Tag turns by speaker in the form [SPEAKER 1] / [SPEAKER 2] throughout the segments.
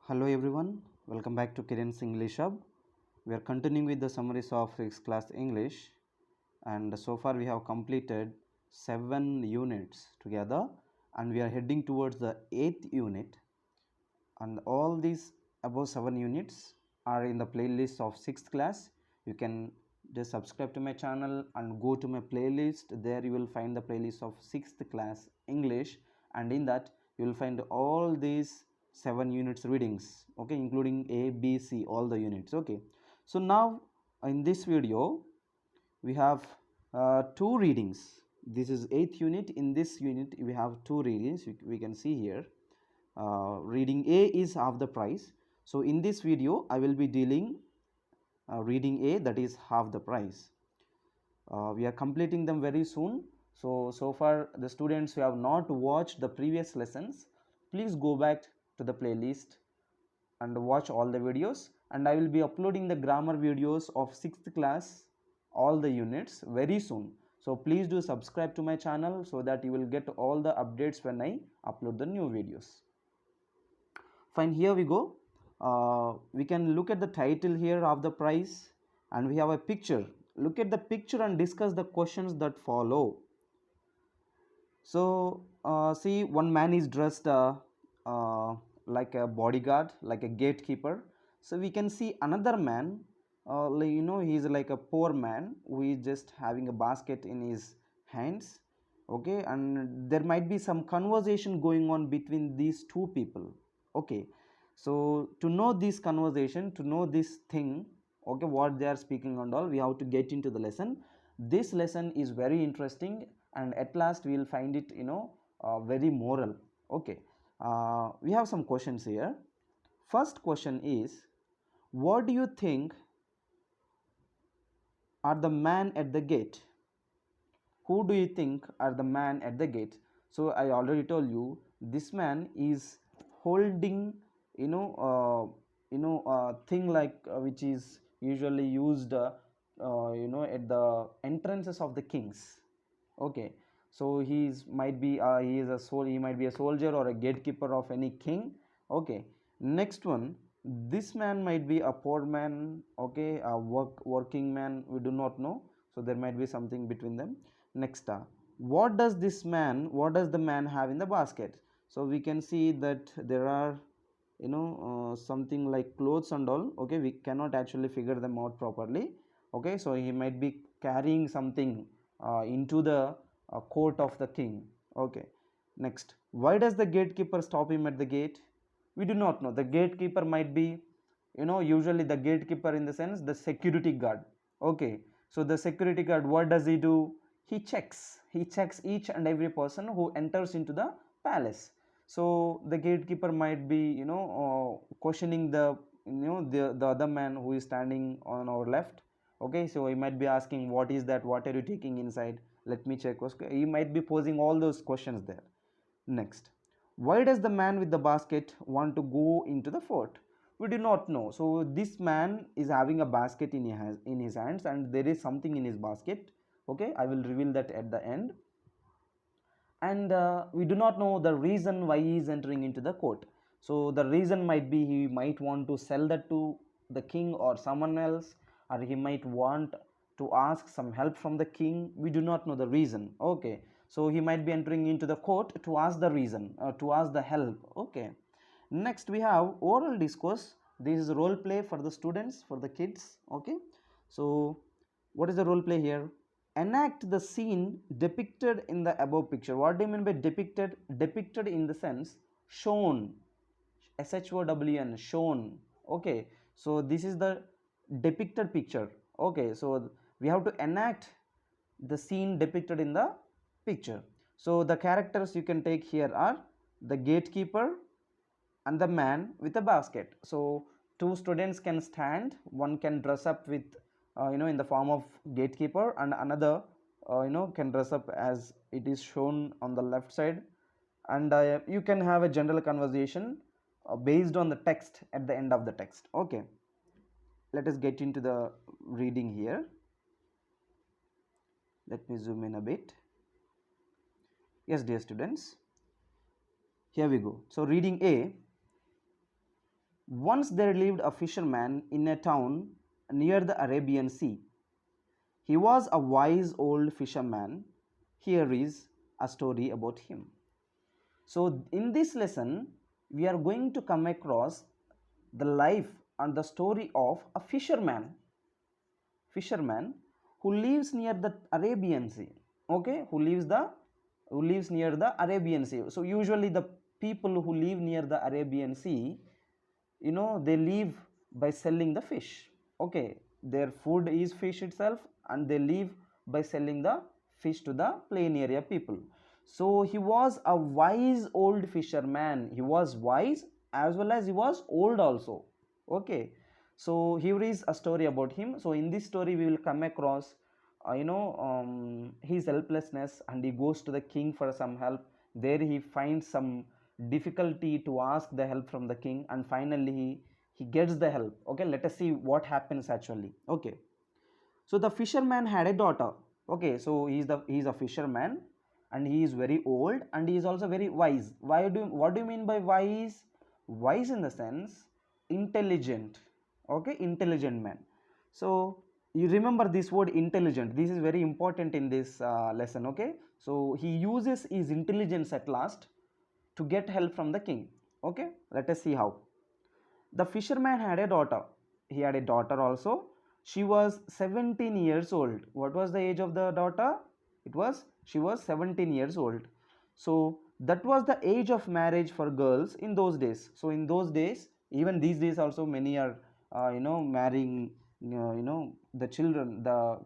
[SPEAKER 1] Hello everyone, welcome back to Kiran's English Hub. We are continuing with the summaries of 6th class English, and so far we have completed 7 units together, and we are heading towards the 8th unit, and all these above 7 units are in the playlist of 6th class. You can just subscribe to my channel and go to my playlist. There you will find the playlist of 6th class English, and in that you will find all these 7 units readings, okay, including A, B, C, all the units. Okay, so now in this video we have two readings. This is 8th unit. In this unit we have two readings. We can see here reading A is half the price. So in this video I will be dealing reading A, that is half the price. We are completing them very soon. So far the students who have not watched the previous lessons, please go back to the playlist and watch all the videos, and I will be uploading the grammar videos of 6th class, all the units, very soon. So please do subscribe to my channel so that you will get all the updates when I upload the new videos. Fine, here we go. We can look at the title here of the price, and we have a picture. Look at the picture and discuss the questions that follow. So see, one man is dressed like a bodyguard, like a gatekeeper. So we can see another man, he is like a poor man who is just having a basket in his hands. Okay, and there might be some conversation going on between these two people. Okay, so to know this conversation, to know this thing, okay, what they are speaking and all, we have to get into the lesson. This lesson is very interesting, and at last we will find it very moral. Okay, we have some questions here. First question is, what do you think are the man at the gate? Who do you think are the man at the gate? So I already told you, this man is holding thing like which is usually used at the entrances of the kings. Okay, so he might be a soldier or a gatekeeper of any king. Okay, next one, this man might be a poor man, okay, a working man, we do not know, so there might be something between them. Next, what does the man have in the basket? So we can see that there are something like clothes and all. Okay, we cannot actually figure them out properly. Okay, so he might be carrying something into the court of the king. Okay, next, why does the gatekeeper stop him at the gate? We do not know. The gatekeeper might be, usually the gatekeeper in the sense the security guard. Okay, so the security guard, what does he do? He checks each and every person who enters into the palace. So the gatekeeper might be questioning the other man who is standing on our left. Okay, so he might be asking, what is that, what are you taking inside, let me check. He might be posing all those questions there. Next, why does the man with the basket want to go into the fort? We do not know. So this man is having a basket in his hands, and there is something in his basket. Okay, I will reveal that at the end. And we do not know the reason why he is entering into the court. So the reason might be he might want to sell that to the king or someone else, or he might want to ask some help from the king. We do not know the reason. Okay, so he might be entering into the court to ask the reason, to ask the help. Okay, next we have oral discourse. This is role play for the students, for the kids. Okay, so what is the role play here? Enact the scene depicted in the above picture. What do you mean by depicted? Depicted in the sense shown, shown, shown. Okay, so this is the depicted picture. Okay, so we have to enact the scene depicted in the picture. So the characters you can take here are the gatekeeper and the man with a basket. So two students can stand, one can dress up with in the form of gatekeeper, and another can dress up as it is shown on the left side, and you can have a general conversation based on the text at the end of the text. Okay, let us get into the reading here. Let me zoom in a bit. Yes, dear students, here we go. So reading A, Once there lived a fisherman in a town near the Arabian Sea. He was a wise old fisherman. Here is a story about him. So, in this lesson, we are going to come across the life and the story of a fisherman who lives near the Arabian Sea. Okay, who lives near the Arabian Sea. So usually the people who live near the Arabian Sea, they live by selling the fish. Okay, their food is fish itself, and they live by selling the fish to the plain area people. So he was a wise old fisherman. He was wise as well as he was old also. Okay, so here is a story about him. So in this story we will come across his helplessness, and he goes to the king for some help. There he finds some difficulty to ask the help from the king, and finally he gets the help. Okay, let us see what happens actually. Okay, so the fisherman had a daughter. Okay, so he's a fisherman, and he is very old, and he is also very wise. What do you mean by wise? Wise in the sense intelligent. Okay, intelligent man. So you remember this word intelligent. This is very important in this lesson. Okay, so he uses his intelligence at last to get help from the king. Okay, let us see how. The fisherman had a daughter. He had a daughter also. She was 17 years old. What was the age of the daughter? She was 17 years old. So that was the age of marriage for girls in those days. So in those days, even these days also, many are marrying the children, the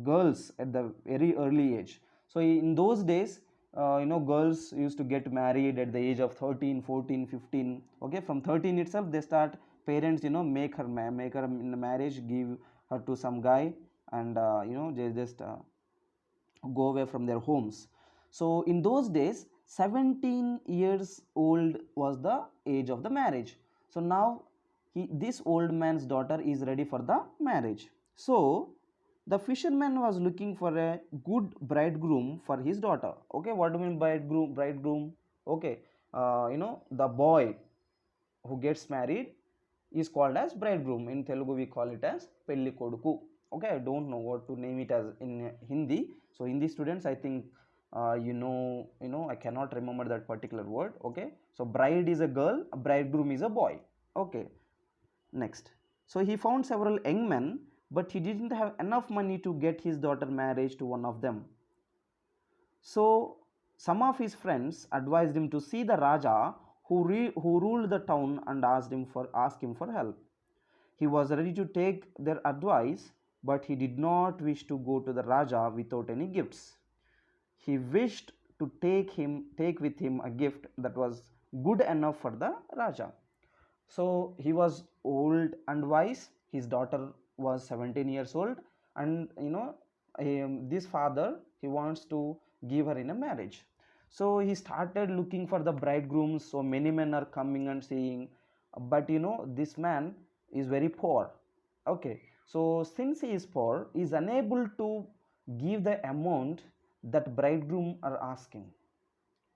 [SPEAKER 1] girls at the very early age. So in those days, girls used to get married at the age of 13, 14, 15. Okay, from 13 itself they start, parents make her in marriage, give her to some guy, and they just go away from their homes. So in those days 17 years old was the age of the marriage. So now this old man's daughter is ready for the marriage. So the fisherman was looking for a good bridegroom for his daughter. Okay, what do you mean by bridegroom? Okay, the boy who gets married is called as bridegroom. In Telugu we call it as pelli koduku. Okay, I don't know what to name it as in Hindi. So Hindi students, I think I cannot remember that particular word. Okay, so bride is a girl, a bridegroom is a boy. Okay, next. So he found several young men, but he didn't have enough money to get his daughter marriage to one of them. So some of his friends advised him to see the Raja who ruled the town and ask him for help. He was ready to take their advice, but he did not wish to go to the Raja without any gifts. He wished to take with him a gift that was good enough for the Raja. So he was old and wise. His daughter was 17 years old, and this father, he wants to give her in a marriage. So he started looking for the bridegrooms. So many men are coming and seeing, but this man is very poor. Okay, so since he is poor, he is unable to give the amount that bridegroom are asking.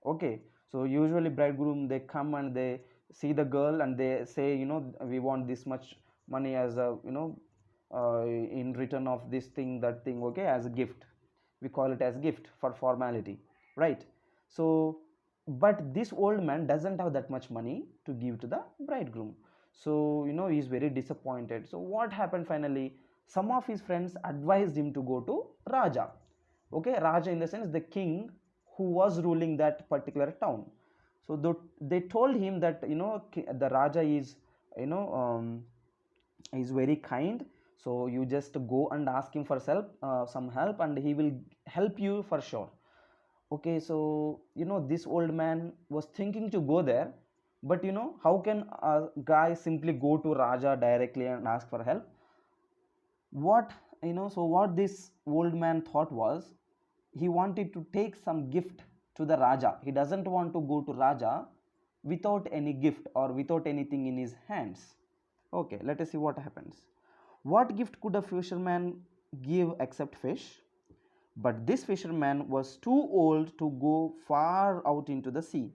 [SPEAKER 1] Okay, so usually bridegroom, they come and they see the girl and they say, we want this much money as a in return of this thing, that thing. Okay, as a gift, we call it as gift for formality, right? So but this old man doesn't have that much money to give to the bridegroom. So he's very disappointed. So what happened finally? Some of his friends advised him to go to Raja. Okay, Raja in the sense the king who was ruling that particular town. So they told him that the Raja is you know is very kind. So you just go and ask him for some help, and he will help you for sure. Okay, so this old man was thinking to go there, but how can a guy simply go to Raja directly and ask for help? What this old man thought was, he wanted to take some gift to the Raja. He doesn't want to go to Raja without any gift or without anything in his hands. Okay, let us see what happens. What gift could a fisherman give except fish? But this fisherman was too old to go far out into the sea.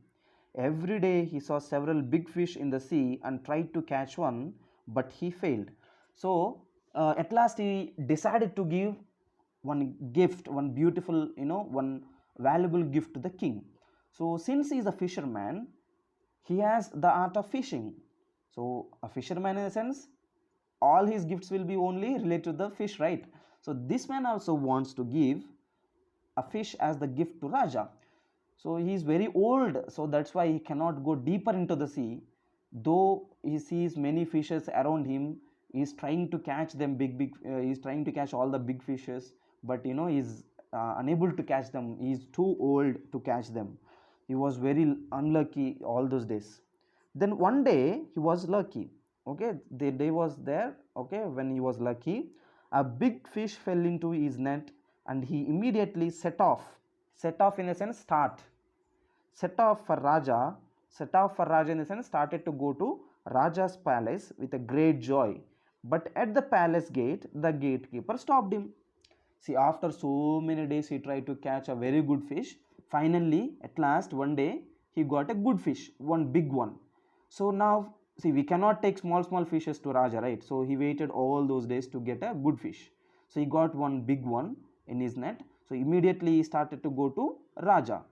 [SPEAKER 1] Every day he saw several big fish in the sea and tried to catch one, but he failed. So at last he decided to give one gift, one beautiful, one valuable gift to the king. So since he is a fisherman, he has the art of fishing. So a fisherman, in a sense, all his gifts will be only related to the fish, right? So this man also wants to give a fish as the gift to Raja. So he is very old, so that's why he cannot go deeper into the sea. Though he sees many fishes around him, he is trying to catch them he is trying to catch all the big fishes, but he is unable to catch them. He is too old to catch them. He was very unlucky all those days. Then one day he was lucky. Okay, the day was there. Okay, when he was lucky, a big fish fell into his net, and he immediately set off in a sense, set off for Raja, set off for Raja in the sense, started to go to Raja's palace with a great joy. But at the palace gate, the gatekeeper stopped him. See, after so many days, he tried to catch a very good fish. Finally, at last, one day, he got a good fish, one big one. So now, see, we cannot take small fishes to Raja, right? So he waited all those days to get a good fish. So he got one big one in his net. So immediately he started to go to Raja.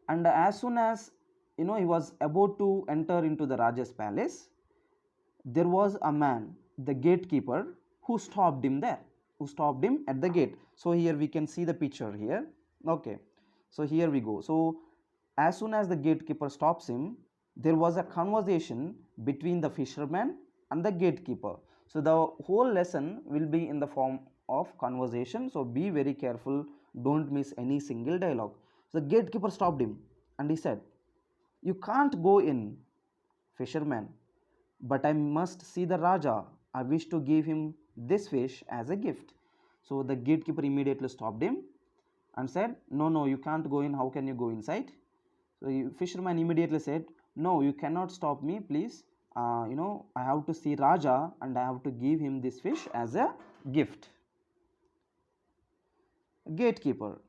[SPEAKER 1] And as soon as he was about to enter into the Raja's palace, there was a man, the gatekeeper, who stopped him there, who stopped him at the gate. So here we can see the picture here. Okay, so here we go. So as soon as the gatekeeper stops him, there was a conversation between the fisherman and the gatekeeper. So the whole lesson will be in the form of conversation, so be very careful, don't miss any single dialogue. So the gatekeeper stopped him and he said, "You can't go in, fisherman, but I must see the Raja. I wish to give him this fish as a gift." So the gatekeeper immediately stopped him and said, "No, no, you can't go in. How can you go inside?" So the fisherman immediately said, "No, you cannot stop me, please. I have to see Raja and I have to give him this fish as a gift." Gatekeeper,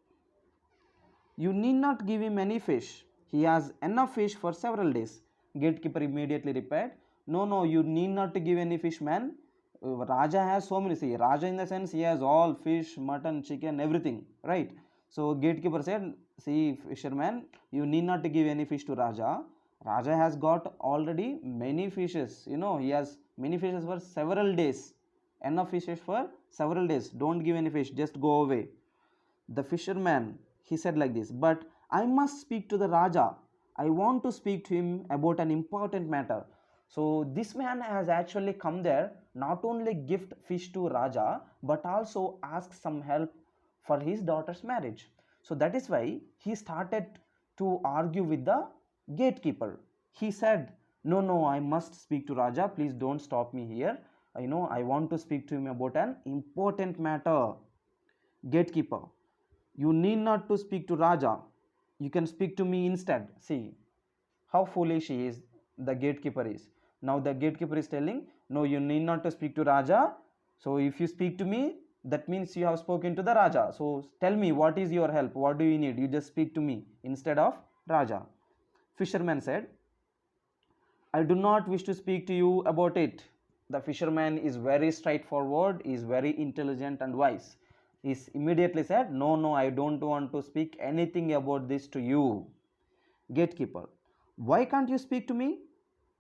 [SPEAKER 1] "You need not give him any fish. He has enough fish for several days." Gatekeeper immediately replied, "No, no, you need not to give any fish, man. Raja has so many. See, Raja in the sense he has all fish, mutton, chicken, everything, right?" So gatekeeper said, "See, fisherman, you need not to give any fish to Raja. Raja has got already many fishes. He has many fishes for several days. Enough fishes for several days. Don't give any fish. Just go away." The fisherman, he said like this, "But I must speak to the Raja. I want to speak to him about an important matter." So this man has actually come there not only gift fish to Raja, but also ask some help for his daughter's marriage. So that is why he started to argue with the gatekeeper. He said, "No, no, I must speak to Raja. Please don't stop me here. I want to speak to him about an important matter." Gatekeeper, "You need not to speak to Raja. You can speak to me instead." See how foolish he is, the gatekeeper is. Now the gatekeeper is telling, "No, you need not to speak to Raja. So if you speak to me, that means you have spoken to the Raja. So tell me, what is your help? What do you need? You just speak to me instead of Raja." Fisherman said, "I do not wish to speak to you about it." The fisherman is very straightforward, is very intelligent and wise. He immediately said, "No, no, I don't want to speak anything about this to you." Gatekeeper, "Why can't you speak to me?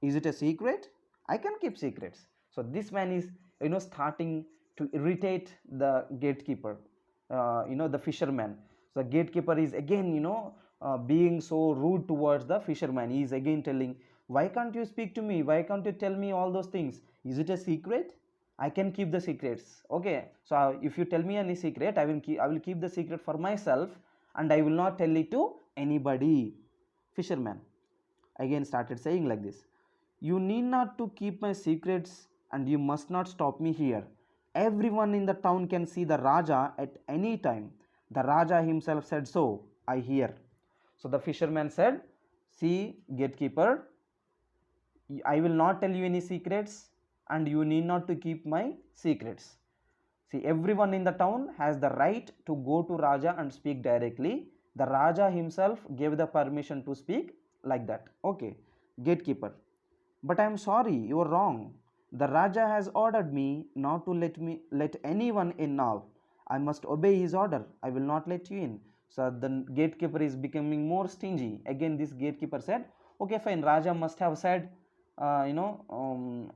[SPEAKER 1] Is it a secret? I can keep secrets." So this man is starting to irritate the gatekeeper, the fisherman. So the gatekeeper is again being so rude towards the fisherman. He is again telling, "Why can't you speak to me? Why can't you tell me all those things? Is it a secret? I can keep the secrets. Okay, so if you tell me any secret, I will keep the secret for myself, and I will not tell it to anybody." Fisherman again started saying like this, "You need not to keep my secrets, and you must not stop me here. Everyone in the town can see the Raja at any time. The Raja himself said so, I hear." So the fisherman said, "See, gatekeeper, I will not tell you any secrets, and you need not to keep my secrets. See, everyone in the town has the right to go to Raja and speak directly. The Raja himself gave the permission to speak like that. Okay, gatekeeper. But I am sorry, you are wrong. The Raja has ordered me not to let anyone in now. I must obey his order. I will not let you in. So the gatekeeper is becoming more stingy. Again, this gatekeeper said, okay, fine. Raja must have said, uh, you know, um,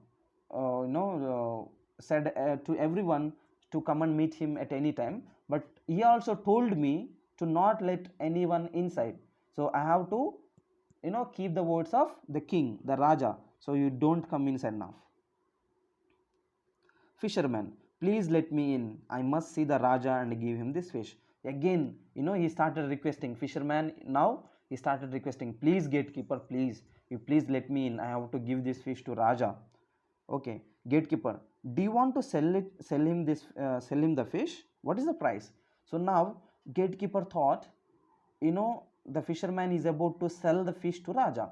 [SPEAKER 1] said to everyone to come and meet him at any time. But he also told me to not let anyone inside. So I have to, keep the words of the king, the Raja. So you don't come inside now. Fisherman, please let me in. I must see the Raja and give him this fish. Again, he started requesting. Fisherman, now he started requesting, please gatekeeper, please, you please let me in. I have to give this fish to Raja. Okay, gatekeeper, do you want to sell him the fish? What is the price? So now gatekeeper thought, the fisherman is about to sell the fish to Raja.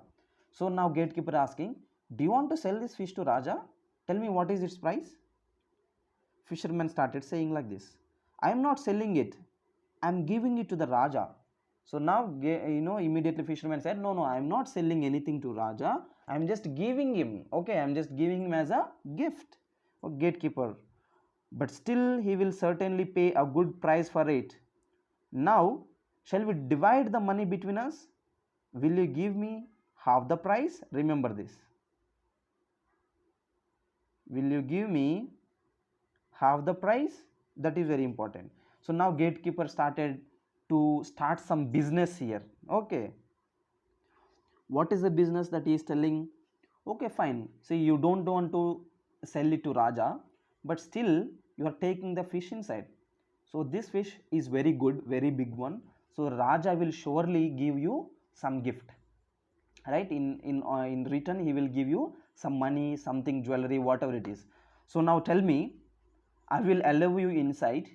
[SPEAKER 1] So now gatekeeper asking, do you want to sell this fish to Raja? Tell me what is its price? Fisherman started saying like this, I am not selling it, I am giving it to the Raja. So now immediately fisherman said, no, I am not selling anything to Raja, I am just giving him. Okay, I am just giving him as a gift. Oh, gatekeeper, but still he will certainly pay a good price for it. Now shall we divide the money between us? Will you give me half the price? Remember this. Will you give me half the price? That is very important. So now gatekeeper started to start some business here. Okay, what is the business that he is telling? Okay, fine. See, you don't want to sell it to Raja, but still you are taking the fish inside. So this fish is very good, very big one. So Raja will surely give you some gift, right? In return, he will give you some money, something, jewelry, whatever it is. So now tell me, I will allow you inside,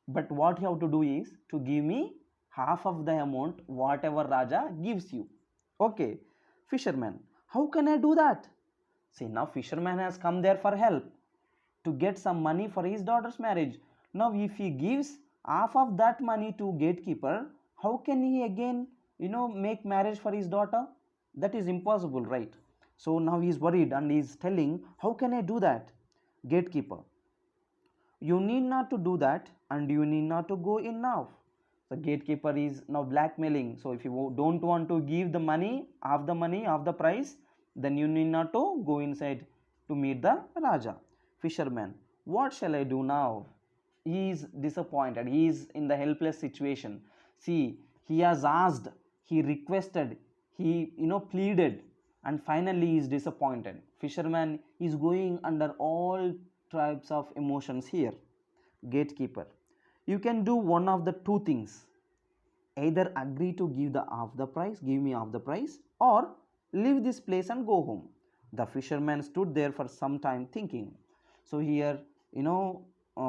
[SPEAKER 1] but what you have to do is to give me half of the amount whatever Raja gives you. Okay, fisherman, how can I do that? See, now fisherman has come there for help to get some money for his daughter's marriage. Now if he gives half of that money to gatekeeper, how can he again make marriage for his daughter? That is impossible, right? So now he is worried and he is telling, how can I do that? Gatekeeper, you need not to do that and you need not to go in now. The gatekeeper is now blackmailing. So if you don't want to give the money, half the price, then you need not to go inside to meet the Raja. Fisherman, what shall I do now? He is disappointed. He is in the helpless situation. See, he has asked, he requested, he pleaded, and finally he is disappointed. Fisherman is going under all types of emotions here. Gatekeeper, you can do one of the two things. Either agree to give me half the price, or leave this place and go home. The fisherman stood there for some time thinking. So here,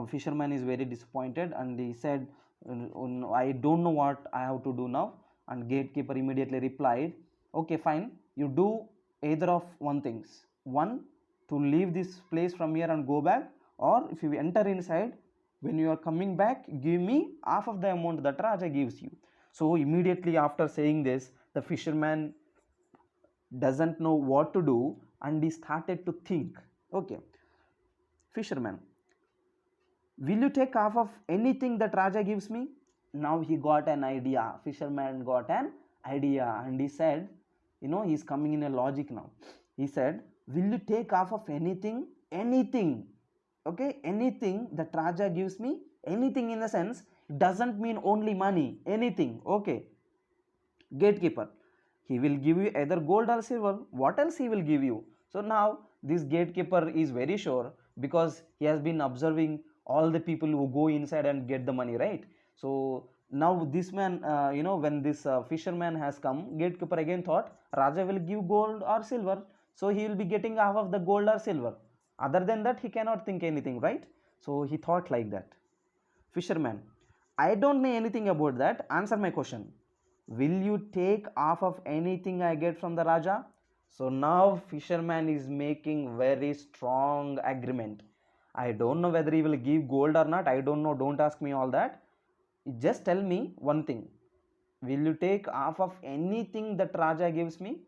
[SPEAKER 1] fisherman is very disappointed and he said, I don't know what I have to do now. And gatekeeper immediately replied, okay, fine, you do either of one things. One, to leave this place from here and go back, or if you enter inside, when you are coming back, give me half of the amount that Raja gives you. So immediately after saying this, the fisherman doesn't know what to do and he started to think. Okay, fisherman, will you take half of anything that Raja gives me? Now he got an idea. Fisherman got an idea and he said, he's coming in a logic now. He said, will you take half of anything? Anything. Okay, anything that Raja gives me. Anything in the sense, it doesn't mean only money. Anything. Okay. Gatekeeper, he will give you either gold or silver. What else he will give you? So now this gatekeeper is very sure because he has been observing all the people who go inside and get the money, right? So now this man, when this fisherman has come, gatekeeper again thought Raja will give gold or silver, so he will be getting half of the gold or silver. Other than that, he cannot think anything, right? So he thought like that. Fisherman, I don't know anything about that. Answer my question. Will you take half of anything I get from the Raja? So now fisherman is making very strong agreement. I don't know whether he will give gold or not. I don't know. Don't ask me all that. Just tell me one thing. Will you take half of anything that Raja gives me?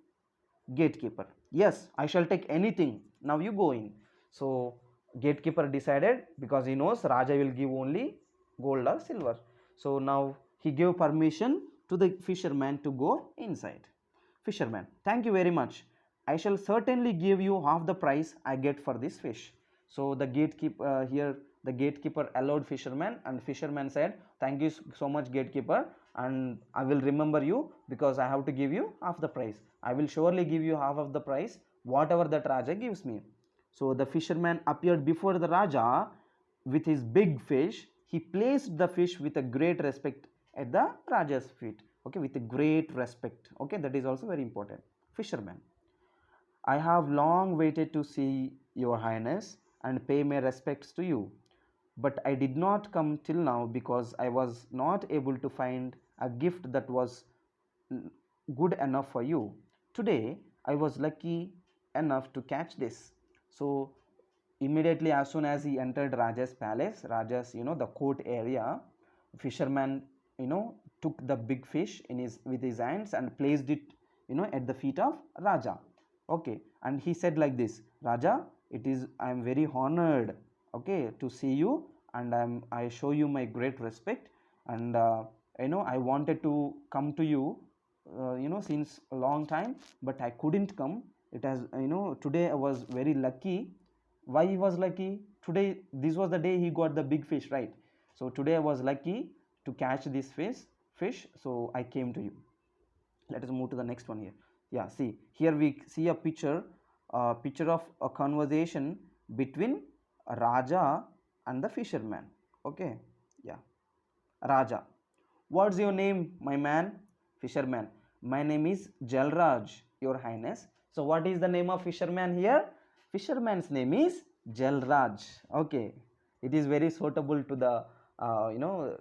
[SPEAKER 1] Gatekeeper, yes, I shall take anything. Now you go in. So gatekeeper decided, because he knows Raja will give only gold or silver. So now he gave permission to the fisherman to go inside. Fisherman, thank you very much. I shall certainly give you half the price I get for this fish. So the gatekeeper here, the gatekeeper allowed fisherman, and fisherman said, thank you so much, gatekeeper, and I will remember you because I have to give you half the price. I will surely give you half of the price, whatever that Raja gives me. So the fisherman appeared before the Raja with his big fish. He placed the fish with a great respect at the Raja's feet. Okay, with a great respect. Okay, that is also very important. Fisherman, I have long waited to see your highness and pay my respects to you, but I did not come till now because I was not able to find a gift that was good enough for you. Today I was lucky enough to catch this. So immediately as soon as he entered Raja's palace, Raja's, the court area, fisherman, took the big fish in his with his hands and placed it, at the feet of Raja. Okay, and he said like this, Raja, I am very honored, okay, to see you, and I show you my great respect, and I wanted to come to you, since a long time, but I couldn't come. It has, today I was very lucky. Why he was lucky? Today, this was the day he got the big fish, right? So today I was lucky to catch this fish, so I came to you. Let us move to the next one here. Yeah, see, here we see a picture of a conversation between Raja and the fisherman. Okay, yeah. Raja, what's your name, my man? Fisherman, my name is Jalraj, your highness. So what is the name of fisherman here? Fisherman's name is Jalraj. Okay, it is very suitable to the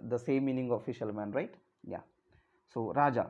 [SPEAKER 1] the same meaning of fisherman, right? Yeah. So Raja,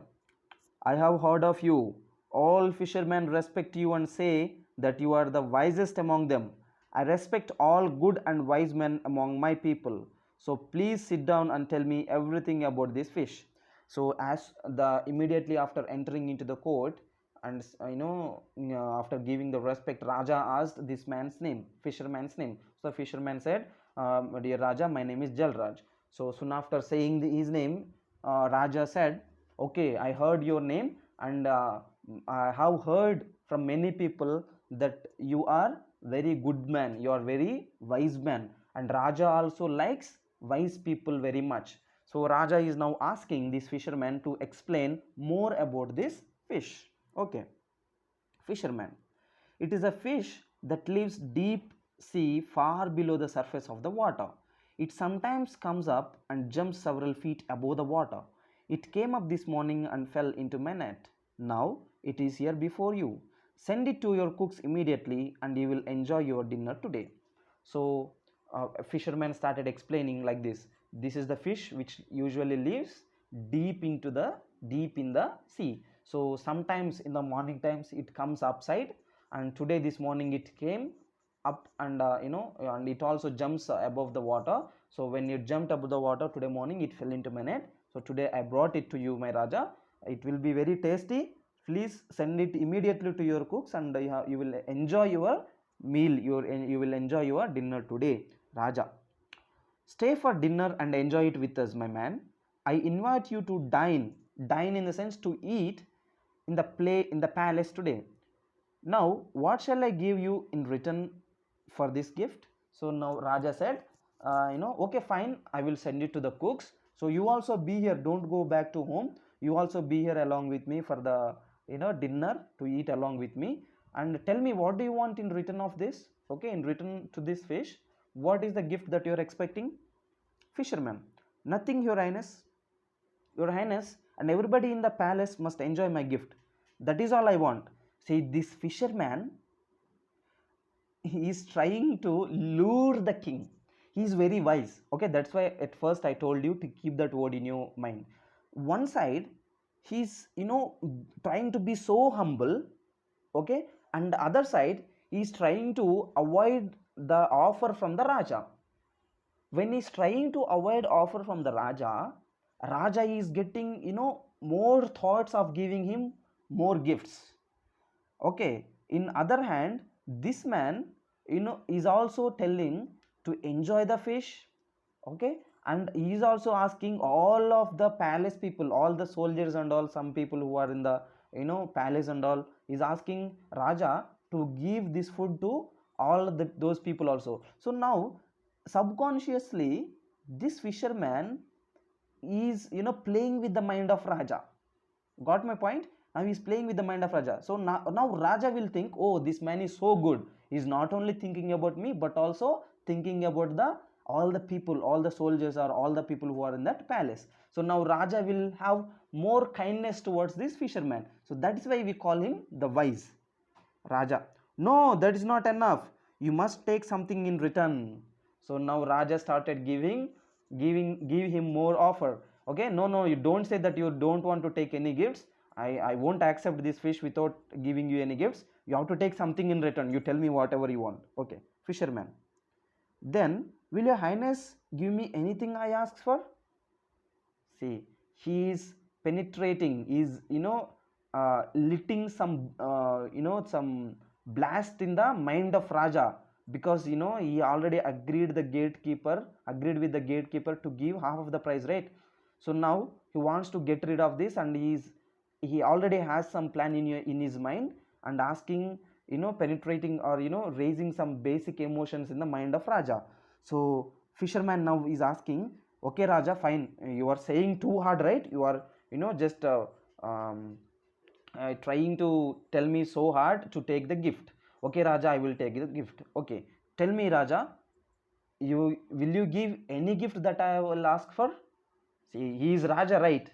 [SPEAKER 1] I have heard of you. All fishermen respect you and say that you are the wisest among them. I respect all good and wise men among my people. So please sit down and tell me everything about this fish. So as the immediately after entering into the court, and after giving the respect, Raja asked this man's name, fisherman's name. So fisherman said, dear Raja, my name is Jalraj. So soon after saying his name, Raja said, okay, I heard your name, and I have heard from many people that you are very good man, you are very wise man, and Raja also likes wise people very much. So Raja is now asking this fisherman to explain more about this fish. Okay, fisherman, it is a fish that lives deep sea far below the surface of the water. It sometimes comes up and jumps several feet above the water. It came up this morning and fell into my net. Now it is here before you. Send it to your cooks immediately and you will enjoy your dinner today. So a fisherman started explaining like this. This is the fish which usually lives deep in the sea. So sometimes in the morning times it comes upside, and today this morning it came up, and and it also jumps above the water. So when it jumped above the water today morning, it fell into my net. So today I brought it to you, my Raja. It will be very tasty. Please send it immediately to your cooks, and you will enjoy your meal. You will enjoy your dinner today, Raja. Stay for dinner and enjoy it with us, my man. I invite you to dine. Dine in the sense to eat in the palace today. Now, what shall I give you in return for this gift? So now Raja said, okay, fine, I will send it to the cooks. So you also be here. Don't go back to home. You also be here along with me for the dinner to eat along with me. And tell me, what do you want in return of this? Okay, in return to this fish, what is the gift that you are expecting? Fisherman, nothing, your highness. Your highness and everybody in the palace must enjoy my gift. That is all I want. See, this fisherman, he is trying to lure the king. He is very wise. Okay, that's why at first I told you to keep that word in your mind. One side, he's trying to be so humble, okay, and the other side, he's trying to avoid the offer from the Raja. When he's trying to avoid offer from the Raja, Raja is getting more thoughts of giving him more gifts. Okay, in other hand, this man, is also telling to enjoy the fish. Okay, and he is also asking all of the palace people, all the soldiers and all, some people who are in the palace and all, is asking Raja to give this food to all those people also. So now subconsciously this fisherman is playing with the mind of Raja. Got my point? Now he's playing with the mind of Raja. So now Raja will think, oh, this man is so good. He's not only thinking about me, but also thinking about all the people, all the soldiers, or all the people who are in that palace. So now Raja will have more kindness towards this fisherman. So that is why we call him the wise Raja. No, that is not enough. You must take something in return. So now Raja started give him more offer. Okay, no, you don't say that you don't want to take any gifts. I won't accept this fish without giving you any gifts. You have to take something in return. You tell me whatever you want. Okay, fisherman. Then, will your highness give me anything I ask for? See, he is penetrating, is litting some some blast in the mind of Raja, because he already agreed with the gatekeeper to give half of the price, right? So now he wants to get rid of this, and he already has some plan in his mind, and asking, penetrating, or raising some basic emotions in the mind of Raja. So fisherman now is asking, okay Raja, fine, you are saying too hard, right? You are just trying to tell me so hard to take the gift. Okay Raja, I will take the gift. Okay, tell me Raja, will you give any gift that I will ask for? See, he is Raja, right?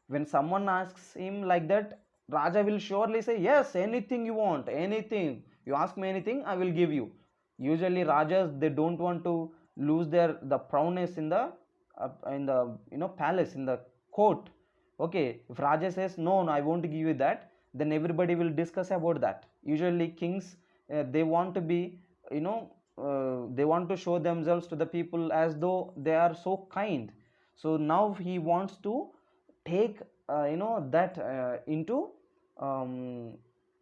[SPEAKER 1] When someone asks him like that, Raja will surely say, yes, anything you want, anything. You ask me anything, I will give you. Usually Rajas, they don't want to lose the prowess in the palace, in the court. Okay, if Raja says, no, I won't give you that, then everybody will discuss about that. Usually kings, they want to be, they want to show themselves to the people as though they are so kind. So now he wants to take that into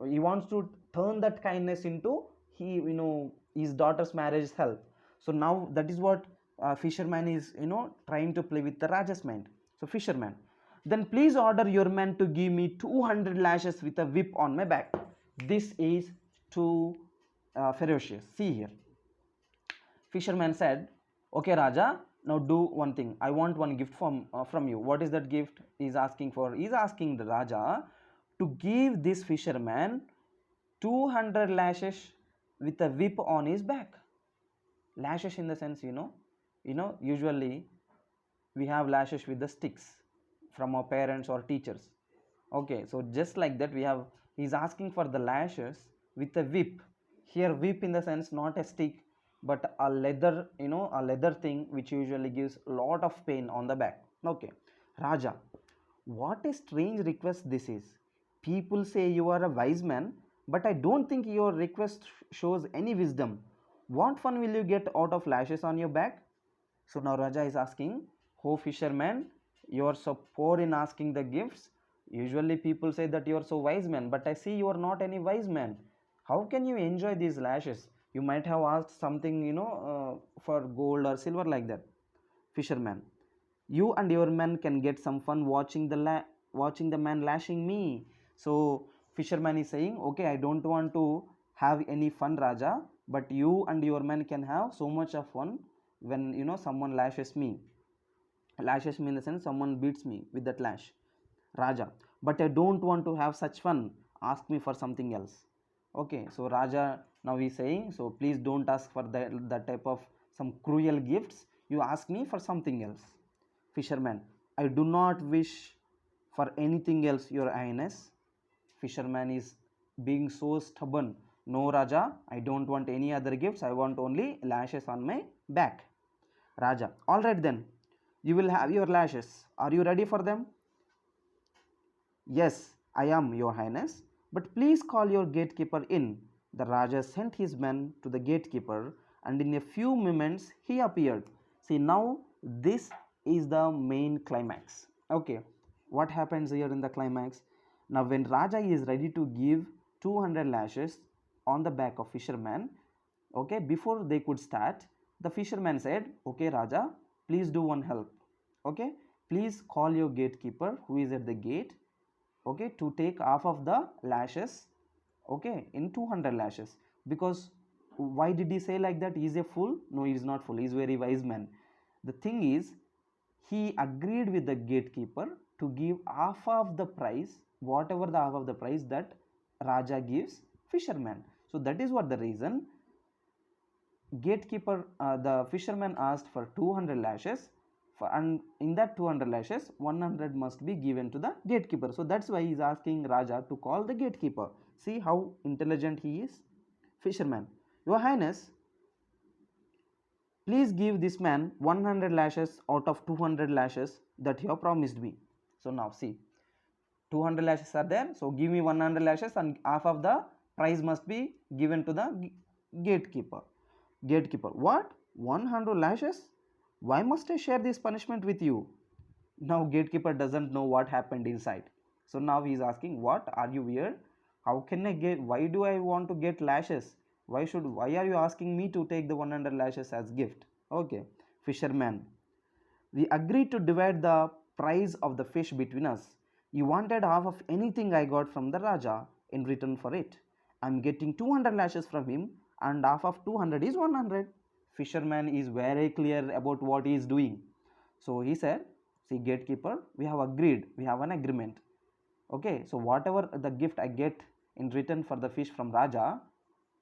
[SPEAKER 1] he wants to turn that kindness into his daughter's marriage help. So now that is what fisherman is trying to play with the Raja's mind. So fisherman, then please order your man to give me 200 lashes with a whip on my back. This is too ferocious. See here, fisherman said, okay Raja, now do one thing. I want one gift from you. What is that gift he's asking for? He's asking the Raja to give this fisherman 200 lashes with a whip on his back. Lashes in the sense, usually we have lashes with the sticks from our parents or teachers. Okay, so just like that, he's asking for the lashes with a whip. Here whip in the sense not a stick, but a leather thing which usually gives a lot of pain on the back. Okay, Raja, what a strange request this is. People say you are a wise man, but I don't think your request shows any wisdom. What fun will you get out of lashes on your back? So now Raja is asking, oh fisherman, you are so poor in asking the gifts. Usually people say that you are so wise man, but I see you are not any wise man. How can you enjoy these lashes? You might have asked something for gold or silver, like that. Fisherman, you and your man can get some fun watching the man lashing me. So fisherman is saying, okay, I don't want to have any fun Raja, but you and your man can have so much of fun when someone lashes me in the sense someone beats me with that lash. Raja, but I don't want to have such fun. Ask me for something else. Okay, so Raja now is saying, so please don't ask for that type of some cruel gifts. You ask me for something else. Fisherman, I do not wish for anything else, your highness. Fisherman is being so stubborn. No Raja, I don't want any other gifts. I want only lashes on my back. Raja, all right then, you will have your lashes. Are you ready for them? Yes, I am, your highness, but please call your gatekeeper in. The Raja sent his men to the gatekeeper, and in a few moments he appeared. See, now this is the main climax. Okay, what happens here in the climax? Now when Raja is ready to give 200 lashes on the back of fisherman, okay, before they could start, the fisherman said, okay Raja, please do one help, okay, please call your gatekeeper who is at the gate, okay, to take half of the lashes, okay, in 200 lashes. Because why did he say like that? He is a fool? No, he is not fool, he is very wise man. The thing is, he agreed with the gatekeeper to give half of the price, whatever the half of the price that Raja gives fisherman. So that is what the reason gatekeeper, the fisherman asked for 200 lashes, and in that 200 lashes 100 must be given to the gatekeeper. So that's why he is asking Raja to call the gatekeeper. See how intelligent he is. Fisherman, your highness, please give this man 100 lashes out of 200 lashes that you have promised me. So now see, 200 lashes are there, so give me 100 lashes and half of the price must be given to the gatekeeper. Gatekeeper, what, 100 lashes? Why must I share this punishment with you? Now gatekeeper doesn't know what happened inside. So now he is asking, what, are you weird? How can I get, why do I want to get lashes? Why are you asking me to take the 100 lashes as gift? Okay. Fisherman, we agreed to divide the price of the fish between us. You wanted half of anything I got from the Raja in return for it. I'm getting 200 lashes from him, and half of 200 is 100. Fisherman is very clear about what he is doing. So he said, see gatekeeper, we have agreed, we have an agreement. Okay, so whatever the gift I get in return for the fish from Raja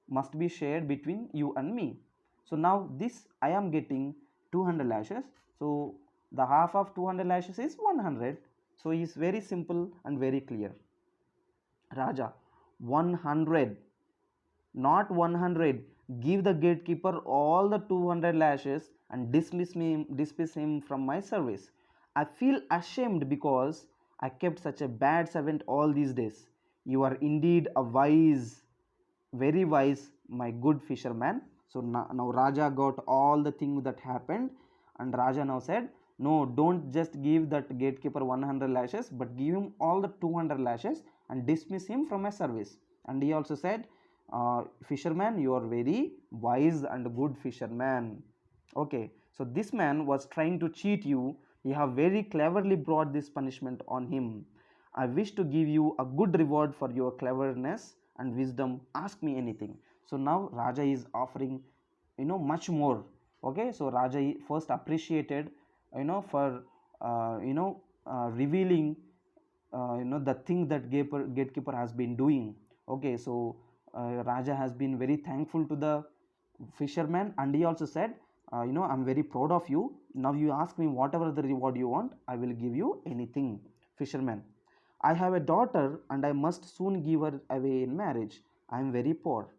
[SPEAKER 1] must be shared between you and me. So now this I am getting 200 lashes, so the half of 200 lashes is 100. So it is very simple and very clear. Raja, 100, not 100. Give the gatekeeper all the 200 lashes and dismiss him from my service. I feel ashamed because I kept such a bad servant all these days. You are indeed a wise, very wise, my good fisherman. So now Raja got all the things that happened, and Raja now said, no, don't just give that gatekeeper 100 lashes, but give him all the 200 lashes and dismiss him from my service. And he also said, fisherman, you are very wise and good fisherman. Okay, so this man was trying to cheat you. You have very cleverly brought this punishment on him. I wish to give you a good reward for your cleverness and wisdom. Ask me anything. So now Raja is offering, much more. Okay, so Raja first appreciated, for revealing, the thing that gatekeeper has been doing. Okay, so Raja has been very thankful to the fisherman, and he also said, I'm very proud of you. Now you ask me whatever the reward you want, I will give you anything. Fisherman, I have a daughter and I must soon give her away in marriage. I am very poor.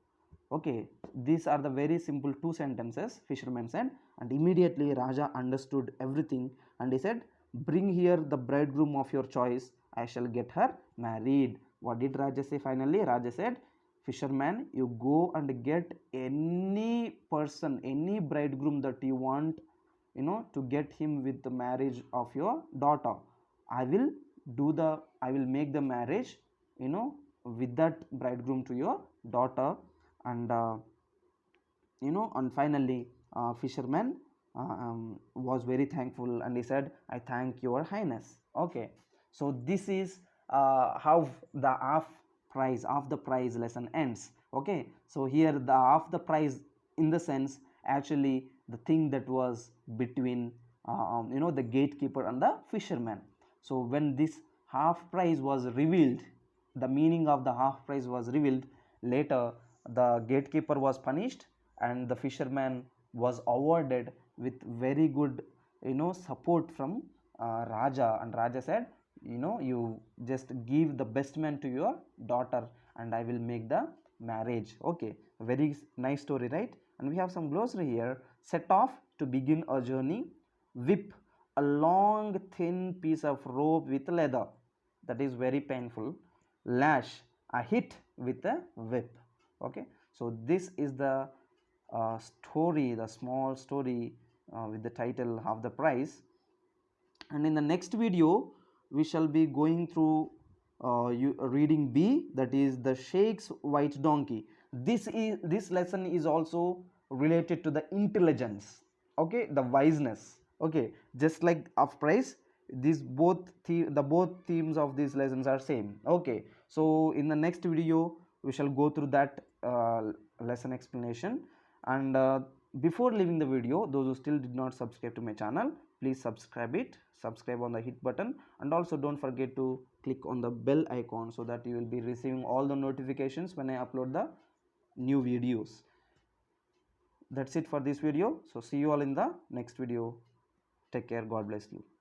[SPEAKER 1] Okay, these are the very simple two sentences fisherman said, and immediately Raja understood everything, and he said, bring here the bridegroom of your choice, I shall get her married. What did Raja say finally? Raja said, fisherman, you go and get any person, any bridegroom that you want, to get him with the marriage of your daughter. I will make the marriage, with that bridegroom to your daughter. And and finally fisherman was very thankful, and he said, I thank your highness. Okay, so this is how the half the price lesson ends. Okay, so here the half the price, in the sense, actually the thing that was between the gatekeeper and the fisherman. So when this half price was revealed, the meaning of the half price was revealed later, the gatekeeper was punished and the fisherman was awarded with very good support from Raja. And Raja said, you just give the best man to your daughter and I will make the marriage. Okay, very nice story, right? And we have some glossary here. Set off to begin a journey. Whip, a long thin piece of rope with leather, that is very painful. Lash, a hit with a whip. Okay, so this is the story, the small story with the title Half the Price. And in the next video we shall be going through reading B, that is the Shaik's white donkey. This lesson is also related to the intelligence, okay, the wiseness, okay, just like of price. These both themes of these lessons are same. Okay, so in the next video we shall go through that lesson explanation. And before leaving the video, those who still did not subscribe to my channel, please subscribe on the hit button, and also don't forget to click on the bell icon so that you will be receiving all the notifications when I upload the new videos. That's it for this video. So see you all in the next video. Take care. God bless you.